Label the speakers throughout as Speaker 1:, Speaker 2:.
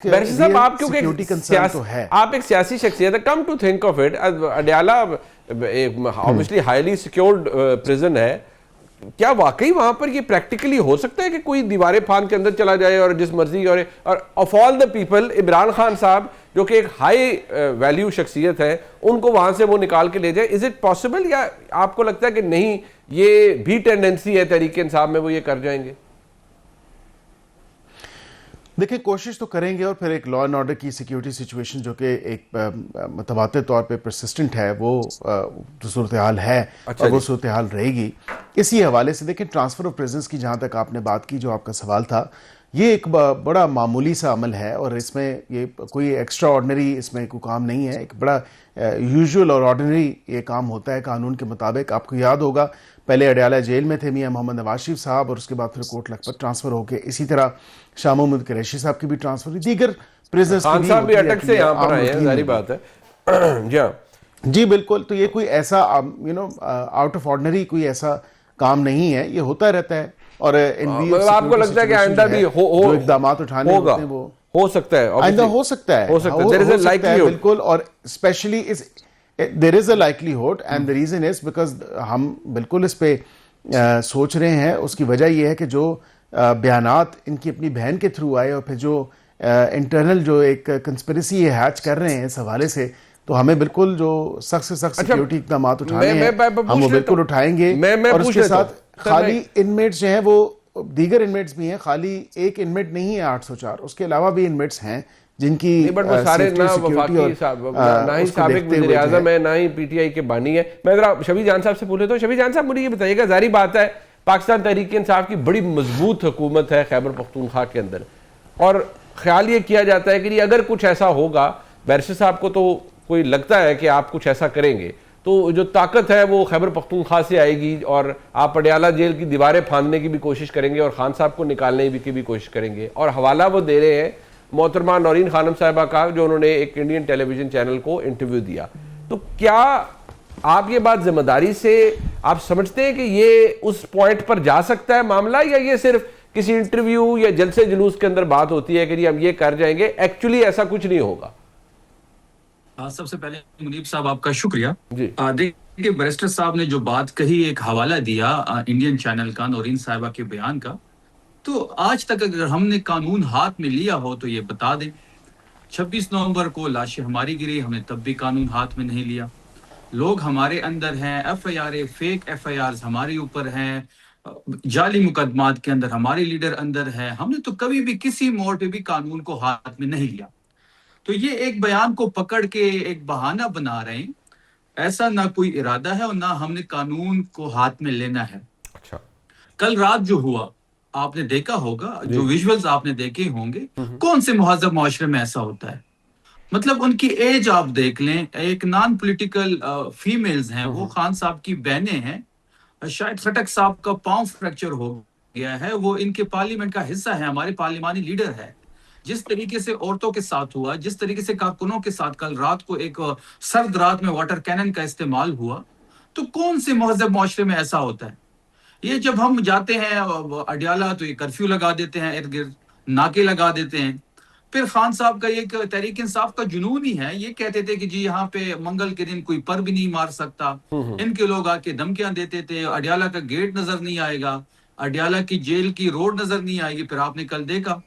Speaker 1: بیرشی صاحب آپ کیونکہ آپ ایک سیاسی شخصیت ہے, come to think of it, Adiala obviously highly secured prison ہے, کیا واقعی وہاں پر یہ پریکٹیکلی ہو سکتا ہے کہ کوئی دیواریں پھاند کے اندر چلا جائے اور جس مرضی اور of all the people Imran Khan صاحب جو کہ ایک ہائی ویلیو شخصیت ہے ان کو وہاں سے وہ نکال کے لے جائے؟ از اٹ پاسبل, یا آپ کو لگتا ہے کہ نہیں یہ بھی ٹینڈنسی ہے تحریک انصاف میں وہ یہ کر جائیں گے؟
Speaker 2: دیکھیں کوشش تو کریں گے, اور پھر ایک لا اینڈ آرڈر کی سیکیورٹی سچویشن جو کہ ایک متواتر طور پہ پرسسٹنٹ ہے وہ صورتحال ہے اور وہ صورتحال رہے گی. اسی حوالے سے دیکھیں ٹرانسفر آف پریزنس کی جہاں تک آپ نے بات کی, جو آپ کا سوال تھا, یہ ایک بڑا معمولی سا عمل ہے اور اس میں یہ کوئی ایکسٹرا آرڈنری اس میں کوئی کام نہیں ہے, ایک بڑا یوزول اور آرڈنری یہ کام ہوتا ہے قانون کے مطابق. آپ کو یاد ہوگا پہلے اڈیالہ جیل میں تھے میاں محمد نواز شریف صاحب, اور اس کے بعد پھر کوٹ لکھپت ٹرانسفر ہو کے, اسی طرح شاہ محمود قریشی صاحب کی بھی ٹرانسفر ہوئی, دیگر پریزنرز کی بھی,
Speaker 1: صاحب بھی اٹک سے یہاں پر آئے ہیں, ظاہری بات ہے.
Speaker 2: جی بالکل, تو یہ کوئی ایسا آؤٹ آف آرڈنری کوئی ایسا کام نہیں ہے, یہ ہوتا رہتا ہے. اور
Speaker 1: آپ کو لگتا ہے کہ آئندہ بھی
Speaker 2: جو اقدامات اٹھانے ہوتے ہیں وہ
Speaker 1: ہو سکتا ہے,
Speaker 2: آئندہ ہو سکتا ہے بالکل, اور especially there is a likelihood and the reason is because ہم بالکل اس پہ سوچ رہے ہیں. اس کی وجہ یہ ہے کہ جو بیانات ان کی اپنی بہن کے تھرو آئے اور پھر جو انٹرنل جو ایک کنسپریسی یہ ہیچ کر رہے ہیں اس حوالے سے, تو ہمیں بالکل جو سخت سے سخت سیکیورٹی اقدامات اٹھانے ہیں ہم وہ بالکل اٹھائیں گے. اور اس کے ساتھ خالی انمیٹس جو ہیں وہ دیگر انمیٹس بھی ہیں, خالی ایک انمیٹ نہیں ہے 804, اس کے علاوہ بھی انمیٹس ہیں جن کی
Speaker 1: سارے نہ وفاقی صاحب, نہ ہی سابق وزیر اعظم ہے, نہ ہی پی ٹی آئی کے بانی ہے. میں ذرا شفیع جان صاحب سے پوچھ لیتا ہوں. شفیع جان صاحب مجھے یہ بتائیے گا, ظاہری بات ہے پاکستان تحریک انصاف کی بڑی مضبوط حکومت ہے خیبر پختونخوا کے اندر, اور خیال یہ کیا جاتا ہے کہ اگر کچھ ایسا ہوگا, بیرشی صاحب کو تو کوئی لگتا ہے کہ آپ کچھ ایسا کریں گے, تو جو طاقت ہے وہ خیبر پختونخوا سے آئے گی, اور آپ اڈیالہ جیل کی دیواریں پھاندنے کی بھی کوشش کریں گے اور خان صاحب کو نکالنے کی بھی کوشش کریں گے. اور حوالہ وہ دے رہے ہیں محترمہ نورین خانم صاحبہ کا, جو انہوں نے ایک انڈین ٹیلی ویژن چینل کو انٹرویو دیا. تو کیا آپ یہ بات ذمہ داری سے آپ سمجھتے ہیں کہ یہ اس پوائنٹ پر جا سکتا ہے معاملہ, یا یہ صرف کسی انٹرویو یا جلسے جلوس کے اندر بات ہوتی ہے کہ ہم یہ کر جائیں گے, ایکچولی ایسا کچھ نہیں ہوگا؟
Speaker 3: سب سے پہلے منیب صاحب آپ کا شکریہ.
Speaker 1: جی
Speaker 3: دیکھیے بیرسٹر صاحب نے جو بات کہی, ایک حوالہ دیا انڈین چینل کا نورین صاحبہ کے بیان کا, تو آج تک اگر ہم نے قانون ہاتھ میں لیا ہو تو یہ بتا دیں. 26 نومبر کو لاشیں ہماری گری, ہم نے تب بھی قانون ہاتھ میں نہیں لیا. لوگ ہمارے اندر ہیں, F I R fake F I Rs ہمارے اوپر ہیں, جعلی مقدمات کے اندر ہمارے لیڈر اندر ہیں. ہم نے تو کبھی بھی کسی موڑ پہ بھی قانون کو ہاتھ میں نہیں لیا. تو یہ ایک بیان کو پکڑ کے ایک بہانہ بنا رہے ہیں, ایسا نہ کوئی ارادہ ہے اور نہ ہم نے قانون کو ہاتھ میں لینا ہے. کل رات جو ہوا آپ نے دیکھا ہوگا, جو ویژولز آپ نے دیکھے ہوں گے, کون سے مہذب معاشرے میں ایسا ہوتا ہے. مطلب ان کی ایج آپ دیکھ لیں, ایک نان پولیٹیکل فیمیلز ہیں, وہ خان صاحب کی بہنیں ہیں, شاید خٹک صاحب کا پاؤں فریکچر ہو گیا ہے, وہ ان کے پارلیمنٹ کا حصہ ہے, ہمارے پارلیمانی لیڈر ہے. جس طریقے سے عورتوں کے ساتھ ہوا, جس طریقے سے کارکنوں کے ساتھ کل رات کو ایک سرد رات میں واٹر کینن کا استعمال ہوا, تو کون سے مہذب معاشرے میں ایسا ہوتا ہے. یہ جب ہم جاتے ہیں اڈیالہ تو یہ کرفیو لگا دیتے ہیں, ارد گرد ناکے لگا دیتے ہیں. پھر خان صاحب کا یہ تحریک انصاف کا جنون ہی ہے, یہ کہتے تھے کہ جی یہاں پہ منگل کے دن کوئی پر بھی نہیں مار سکتا. ان کے لوگ آ کے دھمکیاں دیتے تھے, اڈیالہ کا گیٹ نظر نہیں آئے گا, اڈیالہ کی جیل کی روڈ نظر نہیں آئے گی. پھر آپ نے کل دیکھا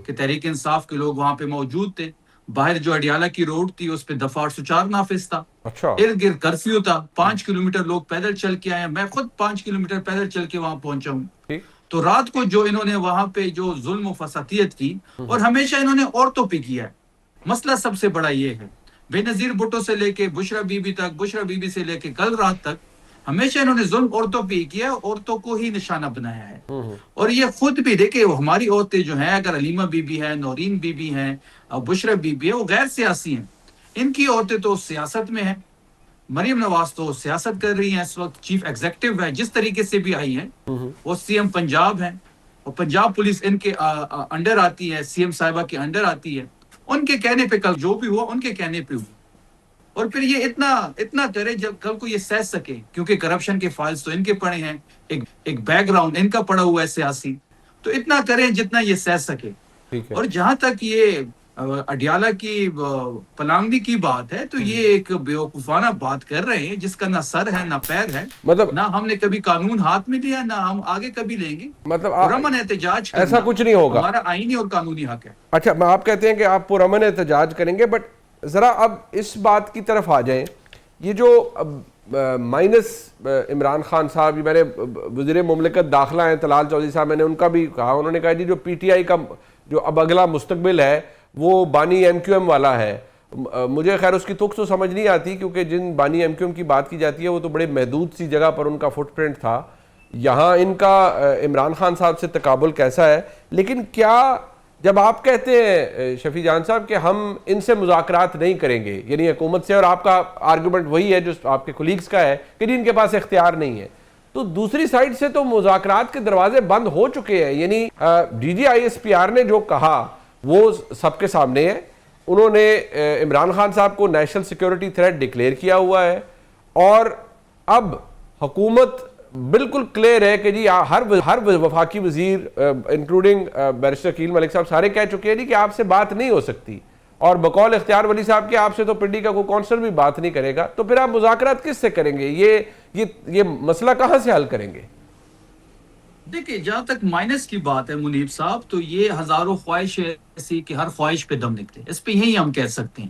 Speaker 3: کہ تحریک انصاف کے لوگ وہاں پہ موجود تھے, باہر جو اڈیالہ کی روڈ تھی اس پہ دفعہ 804 نافذ تھا, ارد گرد کرفیو تھا, 5 کلومیٹر لوگ پیدل چل کے آئے, میں خود 5 کلومیٹر پیدل چل کے وہاں پہنچا ہوں. تو رات کو جو انہوں نے وہاں پہ جو ظلم و فسادیت کی, اور ہمیشہ انہوں نے عورتوں پہ کیا ہے. مسئلہ سب سے بڑا یہ ہے, بے نظیر بھٹو سے لے کے بشرا بی بی تک, بشرا بی بی سے لے کے کل رات تک, ہمیشہ انہوں نے ظلم عورتوں پہ ہی کیا, عورتوں کو ہی نشانہ بنایا ہے. اور یہ خود بھی دیکھیں, ہماری عورتیں جو ہیں, اگر علیمہ بی بی ہے, نورین بی بی ہیں, بشرا بی بی ہے, وہ غیر سیاسی ہیں. ان کی عورتیں تو سیاست میں ہیں. مریم نواز تو سیاست کر رہی ہیں اس وقت, چیف ایگزیکٹو ہے, جس طریقے سے بھی آئی ہیں, وہ سی ایم پنجاب ہیں, اور پنجاب پولیس ان کے انڈر آتی ہے, سی ایم صاحبہ کے انڈر آتی ہے. ان کے کہنے پہ کل جو بھی ہوا ان کے کہنے پہ ہوا. اور پھر یہ اتنا کرے جب کل کو یہ سہ سکے, کیونکہ کرپشن کے فائلز تو ان کے پڑے ہیں, ایک بیک گراؤنڈ ان کا پڑا ہوا ہے سیاسی, تو اتنا کریں جتنا یہ سہ سکے. اور جہاں تک یہ اڈیالہ کی پلانگی کی بات ہے تو یہ ایک بیوقوفانہ بات کر رہے ہیں جس کا نہ سر ہے نہ پیر ہے،
Speaker 1: مطلب
Speaker 3: نہ ہم نے کبھی قانون ہاتھ میں لیا نہ ہم آگے کبھی لیں گے.
Speaker 1: مطلب
Speaker 3: پرامن احتجاج کرنا
Speaker 1: ایسا کچھ نہیں ہوگا،
Speaker 3: ہمارا آئینی اور قانونی حق ہے.
Speaker 1: اچھا آپ کہتے ہیں کہ آپ پرامن احتجاج کریں گے، بٹ ذرا اب اس بات کی طرف آ جائیں. یہ جو مائنس عمران خان صاحب، میں نے وزیر مملکت داخلہ ہیں طلال چودھری صاحب، میں نے ان کا بھی کہا، انہوں نے کہا جی جو پی ٹی آئی کا جو اب اگلا مستقبل ہے وہ بانی ایم کیو ایم والا ہے. مجھے خیر اس کی تک تو سمجھ نہیں آتی، کیونکہ جن بانی ایم کیو ایم کی بات کی جاتی ہے وہ تو بڑے محدود سی جگہ پر ان کا فٹ پرنٹ تھا. یہاں ان کا عمران خان صاحب سے تقابل کیسا ہے؟ لیکن کیا جب آپ کہتے ہیں شفیع جان صاحب کہ ہم ان سے مذاکرات نہیں کریں گے، یعنی حکومت سے، اور آپ کا آرگومنٹ وہی ہے جو آپ کے کولیگز کا ہے کہ ان کے پاس اختیار نہیں ہے، تو دوسری سائیڈ سے تو مذاکرات کے دروازے بند ہو چکے ہیں. یعنی D G I S P R نے جو کہا وہ سب کے سامنے ہے. انہوں نے عمران خان صاحب کو نیشنل سیکیورٹی تھریٹ ڈکلیئر کیا ہوا ہے، اور اب حکومت بالکل کلیئر ہے کہ جی ہر وفاقی وزیر انکلوڈنگ بیرسٹر عقیل ملک صاحب سارے کہہ چکے ہیں جی کہ آپ سے بات نہیں ہو سکتی، اور بقول اختیار ولی صاحب کے آپ سے تو پنڈی کا کوئی کونسلر بھی بات نہیں کرے گا. تو پھر آپ مذاکرات کس سے کریں گے؟ یہ مسئلہ کہاں سے حل کریں گے؟
Speaker 3: دیکھیں جہاں تک مائنس کی بات ہے منیب صاحب، تو یہ ہزاروں خواہش ایسی کہ ہر خواہش پہ دم نکلے، اس پہ یہی ہم کہہ سکتے ہیں.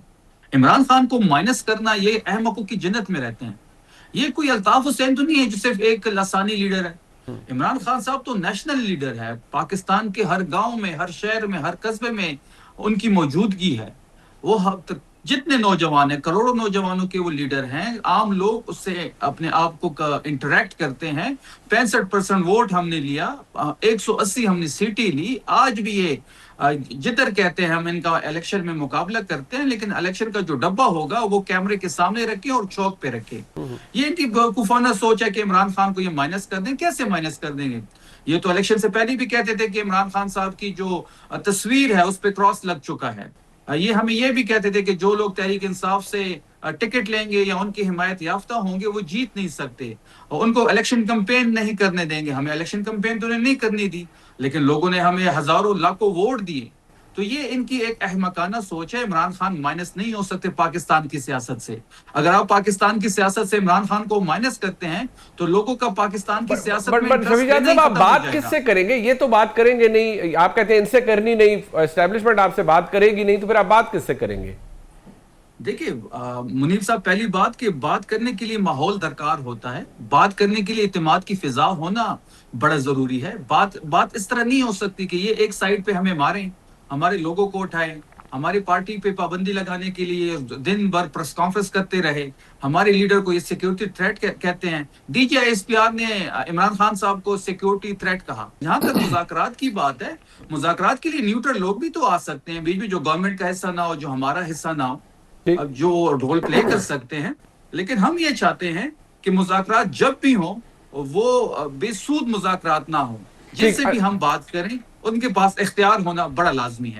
Speaker 3: عمران خان کو مائنس کرنا، یہ احمقوں کی جنت میں رہتے ہیں. یہ کوئی الطاف حسین تو نہیں ہے جو صرف ایک لسانی لیڈر ہے. عمران خان صاحب تو نیشنل لیڈر ہے، پاکستان کے ہر گاؤں میں، ہر شہر میں، ہر قصبے میں ان کی موجودگی ہے. وہ جتنے نوجوان ہیں، کروڑوں نوجوانوں کے وہ لیڈر ہیں. عام لوگ اس سے اپنے آپ کو انٹریکٹ کرتے ہیں. 65% ووٹ ہم نے لیا، 180 ہم نے سیٹیں لی. آج بھی یہ جدھر کہتے ہیں ہم ان کا الیکشن میں مقابلہ کرتے ہیں، لیکن الیکشن کا جو ڈبہ ہوگا وہ کیمرے کے سامنے رکھے اور چوک پہ رکھے. یہ ان کی بیوقوفانہ سوچ ہے کہ عمران خان کو یہ مائنس کر دیں. کیسے مائنس کر دیں گے؟ یہ تو الیکشن سے پہلے بھی کہتے تھے کہ عمران خان صاحب کی جو تصویر ہے اس پہ کراس لگ چکا ہے. یہ ہمیں یہ بھی کہتے تھے کہ جو لوگ تحریک انصاف سے ٹکٹ لیں گے یا ان کی حمایت یافتہ ہوں گے وہ جیت نہیں سکتے، اور ان کو الیکشن کمپین نہیں کرنے دیں گے. ہمیں الیکشن کمپین تو نہیں کرنی دی، لیکن لوگوں نے ہمیں ہزاروں لاکھوں ووٹ دیے. تو یہ ان کی ایک احمقانہ سوچ ہے. عمران خان مائنس نہیں ہو سکتے پاکستان کی سیاست سے. اگر آپ پاکستان کی سیاست سے عمران خان کو مائنس کرتے ہیں تو لوگوں کا پاکستان کی سیاست میں
Speaker 1: شفیع جان صاحب آپ بات کس سے کریں گے؟ یہ تو بات کریں گے نہیں، آپ کہتے ہیں ان سے کرنی نہیں، اسٹیبلشمنٹ آپ سے بات کرے گی نہیں، تو پھر آپ بات کس سے کریں گے؟
Speaker 3: دیکھیں منیب صاحب، پہلی بات کہ بات کرنے کے لیے ماحول درکار ہوتا ہے. بات کرنے کے لیے اعتماد کی فضا ہونا بڑا ضروری ہے. بات اس طرح نہیں ہو سکتی کہ یہ ایک سائیڈ پہ ہمیں ماریں، ہمارے لوگوں کو اٹھائیں، ہماری پارٹی پہ پابندی لگانے کے لیے دن بھر پریس کانفرنس کرتے رہے، ہمارے لیڈر کو یہ سیکیورٹی تھریٹ کہتے ہیں. D G I S P R نے عمران خان صاحب کو سیکیورٹی تھریٹ کہا. جہاں تک مذاکرات کی بات ہے، مذاکرات کے لیے نیوٹرل لوگ بھی تو آ سکتے ہیں بیچ میں، جو گورنمنٹ کا حصہ نہ ہو، جو ہمارا حصہ نہ ہو، اب جو رول پلے کر سکتے ہیں. لیکن ہم یہ چاہتے ہیں کہ مذاکرات جب بھی ہوں وہ بے سود مذاکرات نہ ہوں. جس سے بھی ہم بات کریں ان کے پاس اختیار ہونا بڑا لازمی ہے.